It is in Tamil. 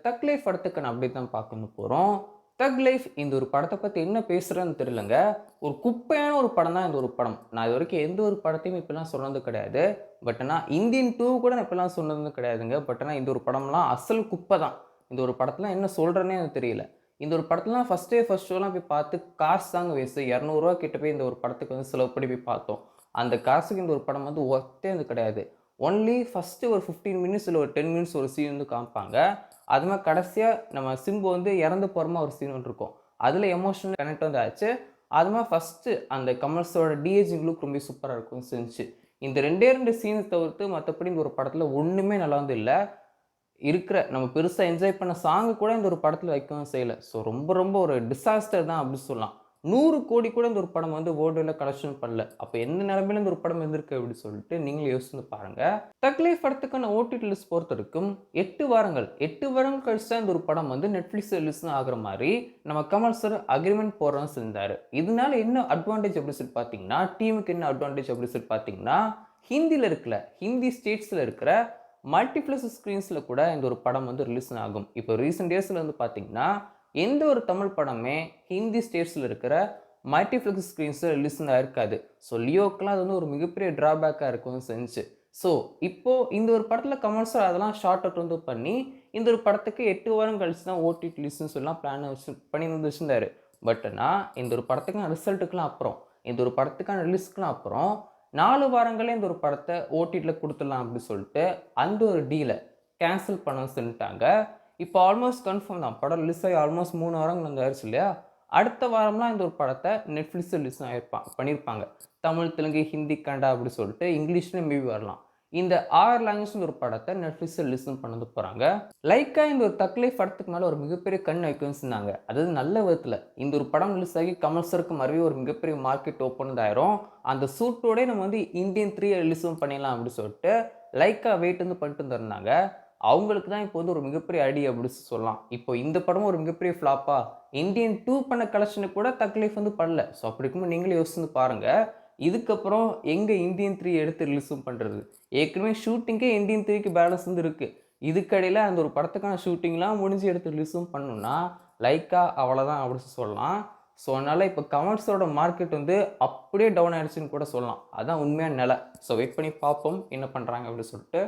தக் லைஃப் படத்துக்கான அப்டேட் தான் பார்க்க போறோம். தக் லைஃப் இந்த ஒரு படத்த பத்தி என்ன பேசுறேன்னு தெரியலங்க. ஒரு குப்பையான ஒரு படம் தான் இந்த ஒரு படம். நான் இதுவரைக்கும் எந்த ஒரு படத்தையும் இப்படிலாம் சொன்னது கிடையாது. பட் ஆனா இந்தியன் 2 கூட நான் இப்படிலாம் சொன்னது கிடையாதுங்க. பட் ஆனா இந்த ஒரு படம்லாம் அசல் குப்பை தான். இந்த ஒரு படத்துல என்ன சொல்றேன்னே எனக்கு தெரியல. இந்த ஒரு படத்துலலாம் ஃபர்ஸ்ட் ஷோலாம் போய் பார்த்து காசு தாங்க வேஸ்ட்டு. ரூ. 200 கிட்ட போய் இந்த ஒரு படத்துக்கு வந்து செலவு பண்ணி போய் பார்த்தோம். அந்த காசுக்கு இந்த ஒரு படம் வந்து ஒர்த்தே வந்து கிடையாது. ஒன்லி ஃபர்ஸ்ட்டு ஒரு 15 மினிட்ஸ் இல்ல ஒரு 10 மினிட்ஸ் ஒரு சீன் வந்து காமிப்பாங்க. அது மாரி கடைசியா நம்ம சிம்பு வந்து இறந்து போற மாரி ஒரு சீன் ஒண்ணு இருக்கும். அதுல எமோஷனல் கனெக்ட் வந்து ஆச்சு. அது மாரி ஃபர்ஸ்ட்டு அந்த கமல்ஸோட டி-ஏஜிங் லுக் ரொம்ப சூப்பரா இருக்கும்னு செஞ்சுச்சு. இந்த 2 சீன தவிர்த்து மத்தபடி இந்த ஒரு படத்துல ஒண்ணுமே நல்லா வந்து இல்ல. இருக்கிற நம்ம பெருசா என்ஜாய் பண்ண சாங் கூட இந்த ஒரு படத்துல வைக்கவும் செய்யல. ஸோ ரொம்ப ஒரு டிசாஸ்டர் தான் அப்டி சொல்லலாம். 100 கோடி கூட இந்த ஒரு படம் வந்து வேர்ல்டு வைட்ல கலெக்ஷன் பண்ணல. அப்ப எந்த நிலைமையில இந்த ஒரு படம் இருந்திருக்கு அப்டி சொல்லிட்டு நீங்களே யோசிச்சு பாருங்க. தக் லைஃப் படத்துக்கான ஓடிடி ரிலீஸ் பொறுத்தவரைக்கும் 8 வாரங்கள் 8 வாரங்கள் கழிச்சு தான் இந்த ஒரு படம் வந்து Netflix ரிலீஸ் ஆகுற மாரி நம்ம கமல் சார் அக்ரீமெண்ட் போடுறோம்னு செஞ்சாரு. இதனால என்ன அட்வான்டேஜ் அப்டி சொல்லி பார்த்தீங்கன்னா, டீமுக்கு என்ன அட்வான்டேஜ் அப்டி சொல்லி பார்த்தீங்கன்னா, ஹிந்தில இருக்குல்ல, ஹிந்தி ஸ்டேட்ஸ்ல இருக்கிற மல்டிப்ளெக்ஸ் ஸ்க்ரீன்ஸ்ல கூட இந்த ஒரு படம் வந்து ரிலீஸ் ஆகும். இப்போ ரீசென்ட் டேஸ்ல வந்து பார்த்தீங்கன்னா, எந்த ஒரு தமிழ் படமே ஹிந்தி ஸ்டேட்ஸ்ல இருக்கிற மல்டிப்ளெக்ஸ் ஸ்க்ரீன்ஸ்ல ரிலீஸ் ஆயிருக்காது. ஸோ லியோக்குலாம் அது வந்து ஒரு மிகப்பெரிய டிராபேக்கா இருக்கவும் செஞ்சுச்சு. ஸோ இப்போ இந்த ஒரு படத்துல கமல் சார் அதெல்லாம் ஷார்ட் அவுட் வந்து பண்ணி, இந்த ஒரு படத்துக்கு 8 வாரம் கழிச்சு தான் ஓடிடி ரிலீஸ்ன்னு சொல்லலாம் பிளான் வச்சு பண்ணி வந்து வச்சிருந்தாரு. பட் ஆனா இந்த ஒரு படத்துக்கான ரிசல்ட்டுக்குலாம் அப்புறம், இந்த ஒரு படத்துக்கான ரிலீஸ்க்குலாம் அப்புறம் 4 வாரங்களே இந்த ஒரு படத்த ஓடிடில குடுத்துடலாம் அப்டி சொல்ட்டு, அந்த ஒரு டீல கேன்சல் பண்ண சொல்லிட்டாங்க. இப்போ ஆல்மோஸ்ட் கன்ஃபார்ம் தான். படம் ரிலீஸ் ஆகி ஆல்மோஸ்ட் 3 வாரங்கள் வந்து ஆயிருச்சு இல்லையா? அடுத்த வாரம்லாம் இந்த ஒரு படத்த Netflix ரிலீஸ் பண்ணியிருப்பாங்க. தமிழ், தெலுங்கு, ஹிந்தி, கன்னடா அப்டி சொல்ட்டு இங்கிலீஷ்லயும் மேபி வரலாம். இந்த 6 லாங்குவேஜ்ல ஒரு படத்த Netflix ரிலீஸ் பண்ண போறாங்க. லைக்கா இந்த ஒரு தக் லைஃப் படத்துக்கு மேல ஒரு மிகப்பெரிய கண் வைக்கும்னு சொன்னாங்க. அதாவது நல்ல விதத்துல. இந்த ஒரு படம் ரிலீஸ் ஆகி கமல் சாருக்கு மறுபடியும் ஒரு மிகப்பெரிய மார்க்கெட் ஓப்பன் வந்து ஆயிரும். அந்த சூட்டோடயே நம்ம வந்து இந்தியன் 3 ரிலீஸும் பண்ணிடலாம் அப்டி சொல்ட்டு லைக்கா வெயிட் வந்து பண்ணிட்டு இருந்திருந்தாங்க. அவங்களுக்கு தான் இப்போ வந்து ஒரு மிகப்பெரிய அடி அப்டி சொல்லலாம். இப்போ இந்த படமும் ஒரு மிகப்பெரிய ஃப்ளாப்பா? இந்தியன் 2 பண்ண கலெக்ஷனுக்கு கூட தக் லைஃப் வந்து பண்ணல. ஸோ அப்படி இருக்கும்போது நீங்களே யோசிச்சு பாருங்க. இதுக்கப்புறம் எங்க இந்தியன் 3 எடுத்து ரிலீஸும் பண்றது? ஏற்கனவே ஷூட்டிங்கே இந்தியன் 3க்கு பேலன்ஸ் வந்து இருக்கு. இதுக்கடையில அந்த ஒரு படத்துக்கான ஷூட்டிங்லாம் முடிஞ்சு எடுத்து ரிலீஸும் பண்ணணும்னா, லைக்கா அவ்வளோதான் அப்டி சொல்லலாம். ஸோ அதனால இப்போ கமெண்ட்ஸோட மார்க்கெட் வந்து அப்படியே டவுன் ஆயிடுச்சுன்னு கூட சொல்லலாம். அதான் உண்மையான நிலை. ஸோ வெயிட் பண்ணி பார்ப்போம் என்ன பண்றாங்க அப்டி சொல்ட்டு.